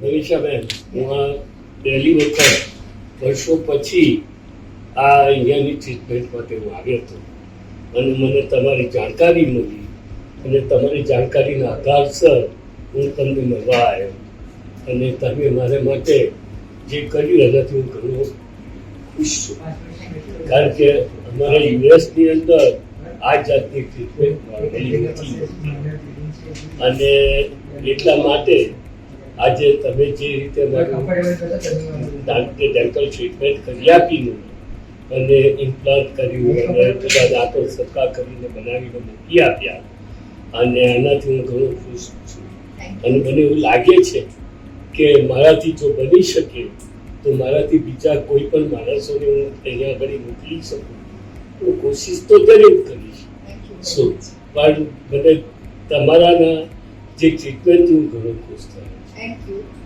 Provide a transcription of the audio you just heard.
મનીષાબેન, હું આ પહેલી વખત વર્ષો પછી આ અહીંયાની ટ્રીટમેન્ટ માટે હું આવ્યો હતો અને મને તમારી જાણકારી મળી અને તમારી જાણકારીના આધારસર હું તમને મળવા આવ્યો અને તમે મારા માટે જે કર્યું એનાથી હું ઘણો ખુશ છું. કારણ કે અમારા યુએસની અંદર આ જાતની ટ્રીટમેન્ટ મળેલી નથી અને એટલા માટે આજે તમે જે રીતે મારું ડેન્ટલ ટ્રીટમેન્ટ કરી આપીને અને ઇમ્પ્લાન્ટ કર્યું અને બધા દાંતો સરખા કરીને બનાવીને મૂકી આપ્યા અને એનાથી હું ઘણો ખુશ છું. અને મને એવું લાગે છે કે મારાથી જો બની શકે તો મારાથી બીજા કોઈ પણ માણસોને હું અહીંયા આગળ મોકલી શકું. હું કોશિશ તો જરૂર કરીશ. શું પણ મને તમારાના જે ટ્રીટમેન્ટ હું ઘણો ખુશ થયો. Thank you.